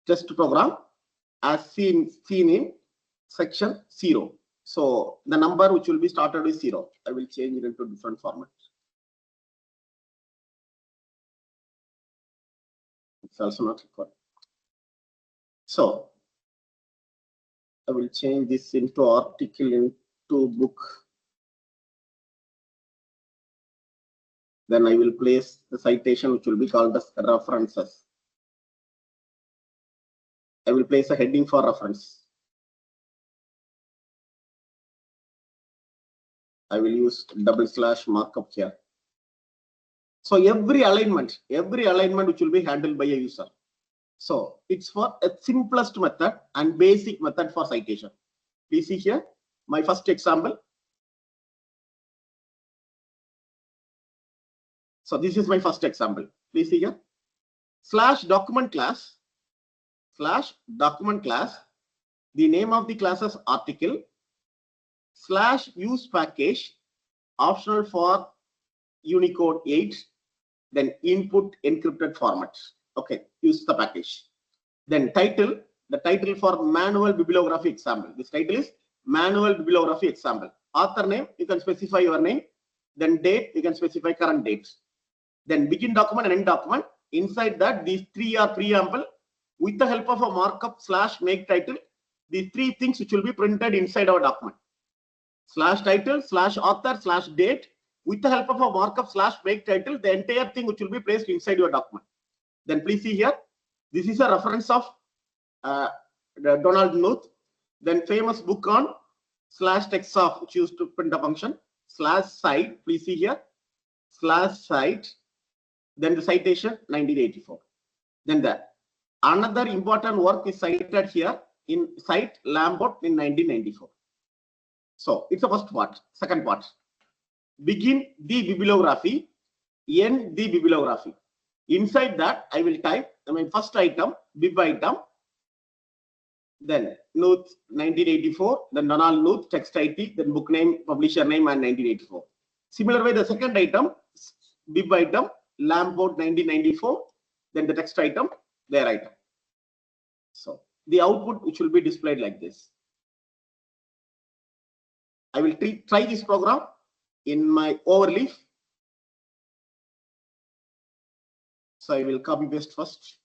test program as seen in section 0. So the number which will be started with 0. I will change it into different format. It's also not required. So I will change this into article into book. Then I will place the citation which will be called as references. I will place a heading for reference. I will use / markup here. So every alignment which will be handled by a user. So it's for a simplest method and basic method for citation. Please see here my first example. So this is my first example. Please see here. /document class. /document class. The name of the class is article. /use package. Optional for Unicode 8. Then input encrypted format. Okay, use the package. Then title. The title for manual bibliography example. This title is manual bibliography example. Author name, you can specify your name. Then date, you can specify current date. Then begin document and end document. Inside that, these three are preamble. With the help of a markup /make title, these three things which will be printed inside our document. /title, /author, /date. With the help of a markup /make title, the entire thing which will be placed inside your document. Then please see here. This is a reference of Donald Knuth. Then famous book on /text of which used to print a function. /cite. Please see here. /cite. Then the citation 1984. Then the another important work is cited here in Cite Lambert in 1994. So it's the first part. Second part. Begin the bibliography, end the bibliography. Inside that, I will type my first item, bib item, then Knuth 1984, then Donald Knuth, text IT, then book name, publisher name, and 1984. Similar way, the second item, bib item, Lambert 1994, then the text item, their item. So the output which will be displayed like this. I will try this program in my overleaf. So I will copy paste first.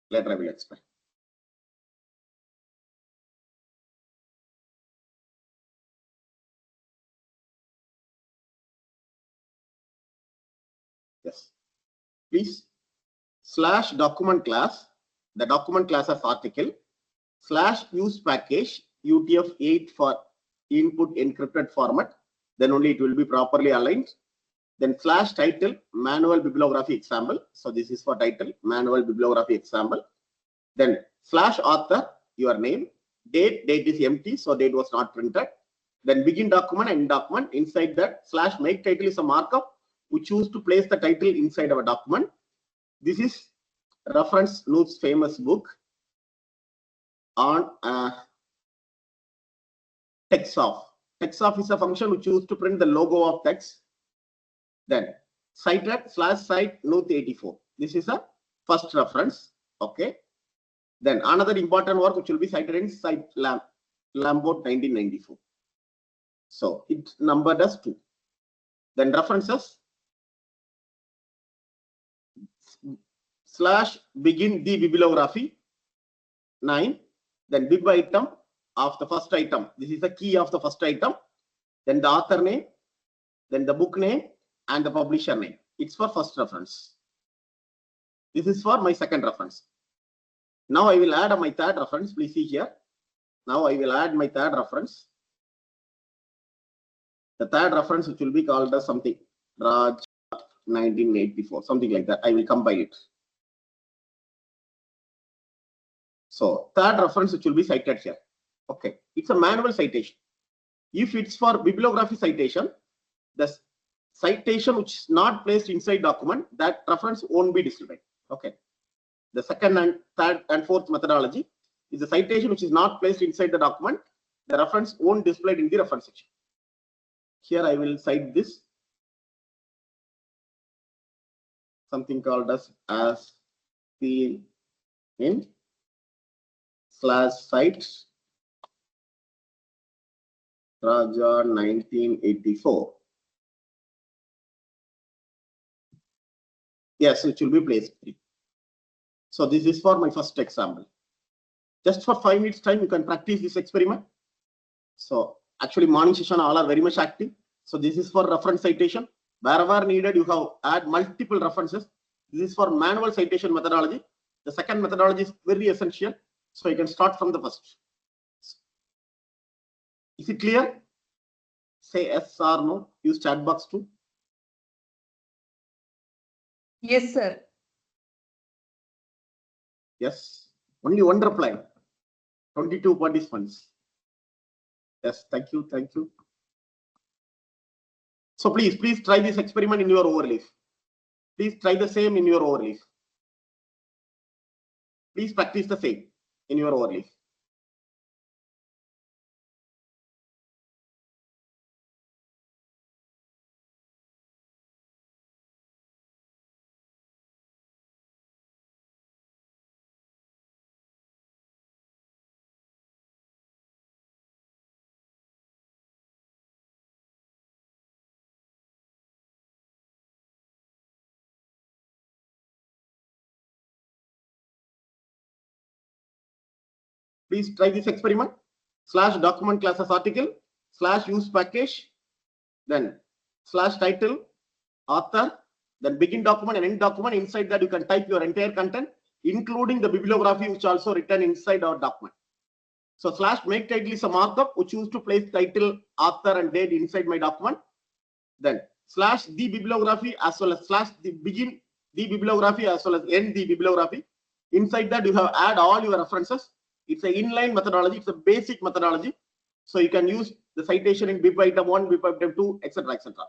Later I will explain. Yes. Please /document class. The document class of article. /use package UTF-8 for input encrypted format. Then only it will be properly aligned. Then /title manual bibliography example. So this is for title manual bibliography example. Then /author your name. Date is empty, so date was not printed. Then begin document and end document. Inside that /make title is a markup. We choose to place the title inside our document. This is reference Knuth's famous book on text of. Text of is a function we choose to print the logo of text. Then cited /cite Knuth 84. This is a first reference. Okay. Then another important work which will be cited in Cite Lambert 1994. So it numbered as 2. Then references /begin the bibliography 9. Then bib item of the first item. This is the key of the first item. Then the author name, then the book name, and the publisher name. It's for first reference. This is for my second reference. Now I will add my third reference. Please see here. Now I will add my third reference. The third reference which will be called as something Raj 1984, something like that. I will combine it. So third reference which will be cited here. Okay, it's a manual citation. If it's for bibliography citation, the citation which is not placed inside document, that reference won't be displayed. Okay. The second and third and fourth methodology is the citation which is not placed inside the document. The reference won't display in the reference section. Here I will cite this. something called as seen in /sites Raja 1984. Yes, it will be placed. So this is for my first example. Just for 5 minutes time, you can practice this experiment. So actually morning session all are very much active. So this is for reference citation. Wherever needed, you have add multiple references. This is for manual citation methodology. The second methodology is very essential. So you can start from the first. Is it clear? Say yes or no. Use chat box too. Yes, sir. Yes. Only one reply. 22 participants. Yes. Thank you. Thank you. So please try this experiment in your overleaf. Please try the same in your overleaf. Please practice the same in your overleaf. Please try this experiment. /document classes article /use package, then /title author, then begin document and end document. Inside that you can type your entire content, including the bibliography which also written inside our document. So /make title is a markup which used to place title, author and date inside my document. Then /the bibliography as well as /the begin the bibliography as well as end the bibliography. Inside that you have add all your references. It's an inline methodology. It's a basic methodology. So you can use the citation in bib item 1, bib item 2, etc. etc.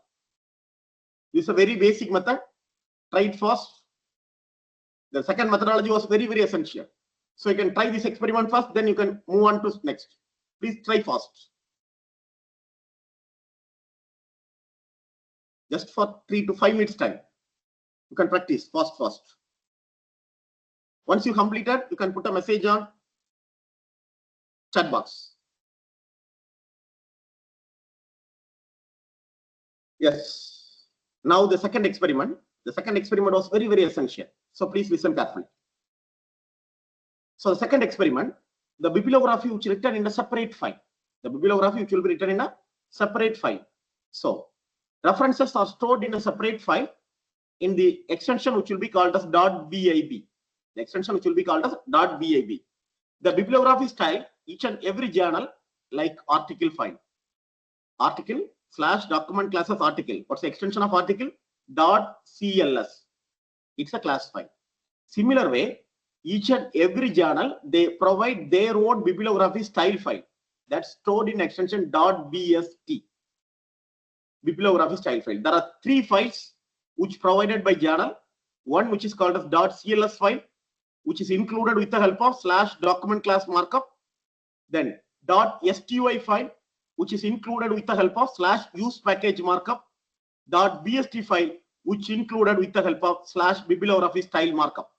This is a very basic method. Try it first. The second methodology was very essential. So you can try this experiment first, then you can move on to next. Please try first. Just for 3 to 5 minutes time. You can practice first. Once you completed, you can put a message on chat box. Yes. Now the second experiment. The second experiment was very essential. So please listen carefully. So the second experiment, the bibliography which is written in a separate file. The bibliography which will be written in a separate file. So references are stored in a separate file in the extension which will be called as .bib. The extension which will be called as .bib. The bibliography style, each and every journal like article file. Article /document classes article. What's the extension of article? .cls. It's a class file. Similar way, each and every journal, they provide their own bibliography style file that's stored in extension .bst. Bibliography style file. There are 3 files which provided by journal. One which is called as .cls file, which is included with the help of /document class markup. Then .sty file, which is included with the help of /use package markup. .bst file, which included with the help of /bibliography style markup.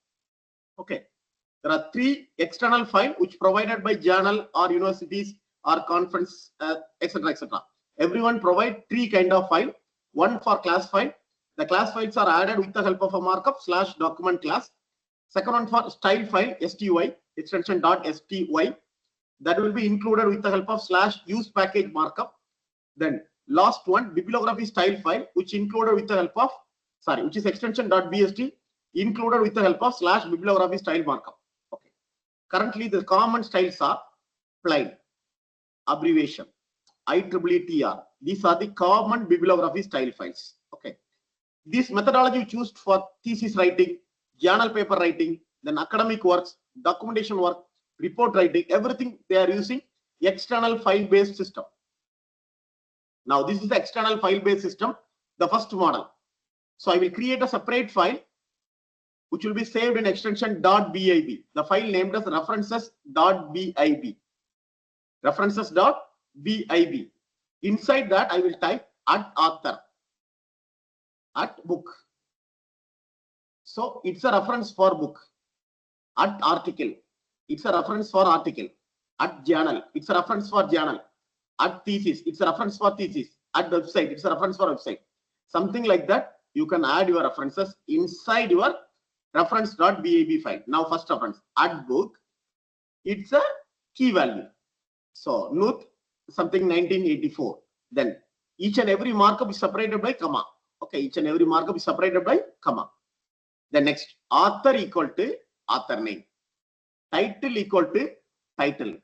Okay. There are 3 external files which provided by journal or universities or conference, etc. etc. Everyone provide 3 kind of file. One for class file. The class files are added with the help of a markup /document class. Second one for style file, sty, extension .sty. That will be included with the help of /use package markup. Then last one, bibliography style file, which included with the help of, which is extension .bst, included with the help of /bibliography style markup. Okay. Currently, the common styles are plain, abbreviation, IEEETR. These are the common bibliography style files. Okay. This methodology used for thesis writing, journal paper writing, then academic works, documentation work, report writing, everything they are using external file-based system. Now this is the external file-based system, the first model. So I will create a separate file which will be saved in extension .bib. The file named as references.bib. References.bib. Inside that I will type @author, @book. So it's a reference for book. At article, it's a reference for article. At journal, it's a reference for journal. At thesis, it's a reference for thesis. At website, it's a reference for website. Something like that. You can add your references inside your reference.bab file. Now, first reference, at book, it's a key value. So, Nuth, something 1984. Then, each and every markup is separated by comma. Okay, each and every markup is separated by comma. The next, author equal to author name. Title equal to title.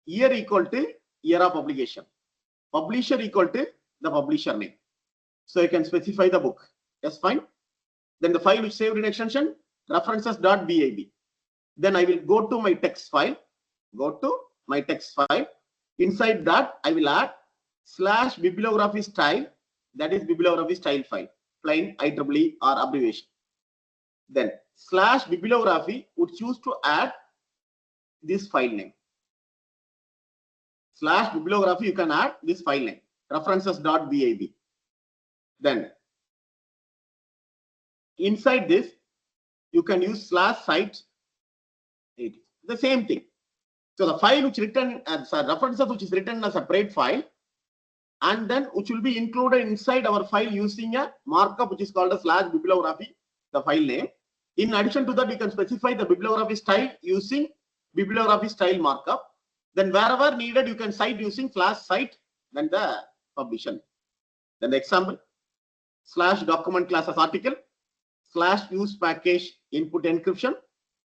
Year equal to year of publication. Publisher equal to the publisher name. So you can specify the book. That's fine. Then the file which saved in extension, references.bab. Then I will go to my text file. Go to my text file. Inside that, I will add / bibliography style. That is bibliography style file. Plain IEEE or abbreviation. Then / bibliography would choose to add this file name. / bibliography, you can add this file name, references.bab. Then inside this, you can use /site. The same thing. So the file which written as references which is written in a separate file, and then which will be included inside our file using a markup which is called a / bibliography, the file name. In addition to that, you can specify the bibliography style using bibliography style markup. Then wherever needed, you can cite using /cite, then the publisher. Then the example, / document class as article, / use package input encryption,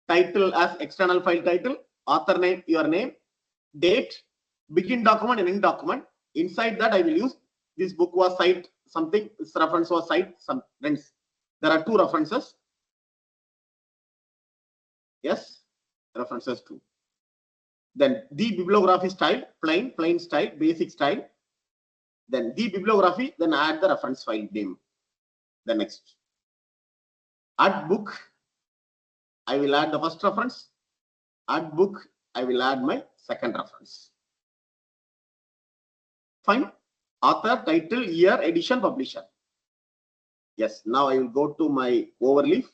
title as external file title, author name, your name, date, begin document and end document. Inside that, I will use this book was cite something, this reference was cite some. Friends, there are 2 references. Yes, references 2. Then the bibliography style, plain style, basic style. Then the bibliography, then add the reference file name. The next, at book, I will add the first reference. At book, I will add my second reference. Fine. Author, title, year, edition, publisher. Yes. Now I will go to my overleaf.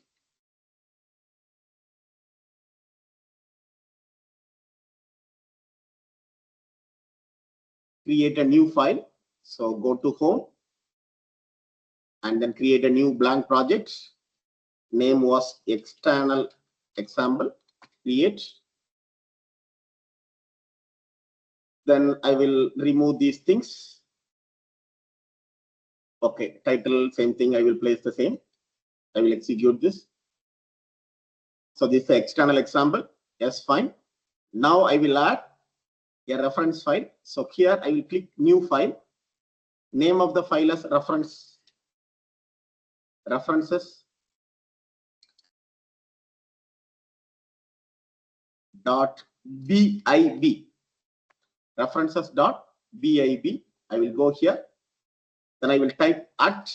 Create a new file. So go to home and then create a new blank project. Name was external example. Create. Then I will remove these things. Okay, title, same thing. I will place the same. I will execute this. So this is the external example. Yes, fine. Now I will add a reference file. So here I will click new file. Name of the file as references dot bib. References dot bib. I will go here. Then I will type at.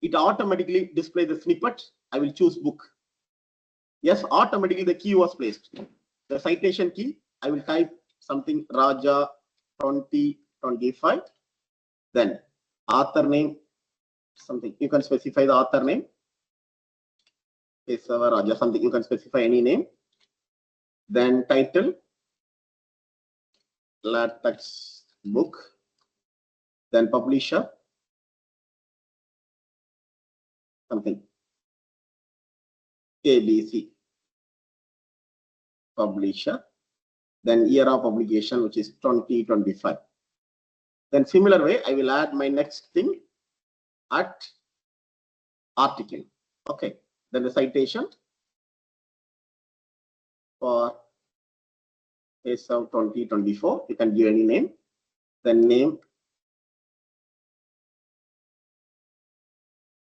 It automatically displays the snippet. I will choose book. Yes, automatically the key was placed. The citation key, I will type something Raja 2025. Then author name, something. You can specify the author name. Kesavaraja, something. You can specify any name. Then title, LaTeX book. Then publisher, something. ABC. Publisher. Then year of publication, which is 2025. Then similar way, I will add my next thing at article. Okay. Then the citation for Kesav 2024. You can give any name. Then name.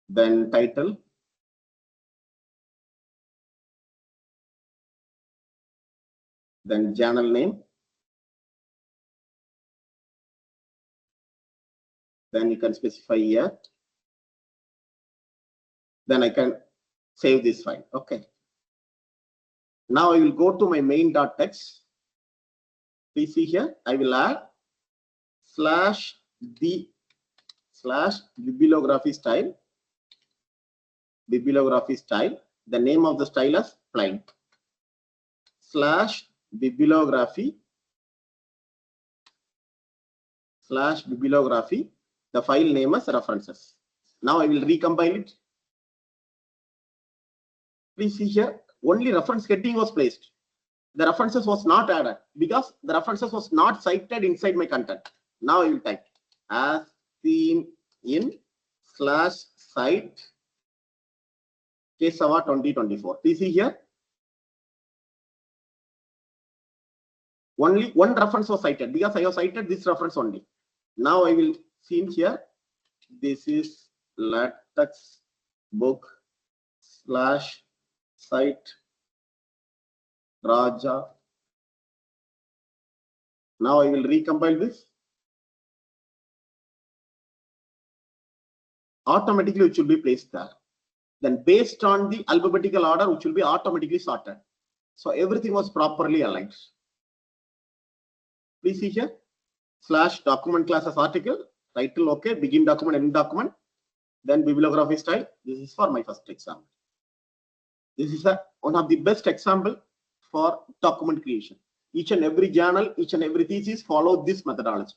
Then title. Then journal name. Then you can specify here. Then I can save this file. Okay. Now I will go to my main.txt. Please see here. I will add /bibliography style. bibliography style. The name of the style is plain slash bibliography. The file name is references. Now I will recompile it. Please see here, only reference heading was placed. The references was not added because the references was not cited inside my content. Now I will type as seen in /site Kesavaraja 2024. Please see here, only one reference was cited because I have cited this reference only. Now I will see in here, this is LaTeX book /site Raja. Now I will recompile this. Automatically it will be placed there. Then based on the alphabetical order, which will be automatically sorted. So everything was properly aligned. Please see here, /document class as article, title okay, begin document, end document, then bibliography style. This is for my first example. This is one of the best example for document creation. Each and every journal, each and every thesis follow this methodology.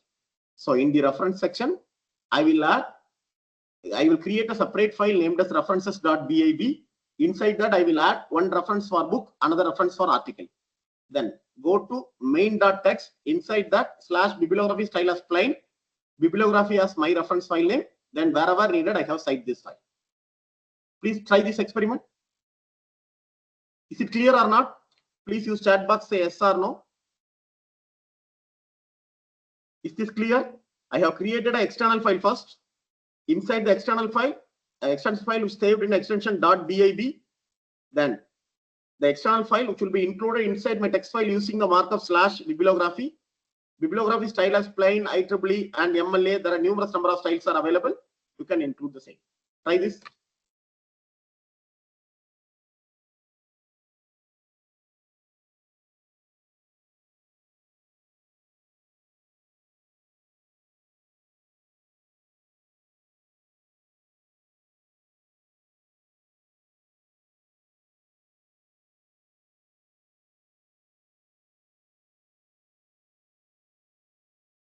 So in the reference section, I will create a separate file named as references.bib. Inside that, I will add one reference for book, another reference for article. Then go to main.text. Inside that, /bibliography style as plain, bibliography as my reference file name. Then wherever needed, I have cite this file. Please try this experiment. Is it clear or not? Please use chat box, say yes or no. Is this clear? I have created an external file first. Inside the external file is saved in extension .bib. Then the external file, which will be included inside my text file using the markup /bibliography. Bibliography style as plain, IEEE and MLA. There are numerous number of styles are available. You can include the same. Try this.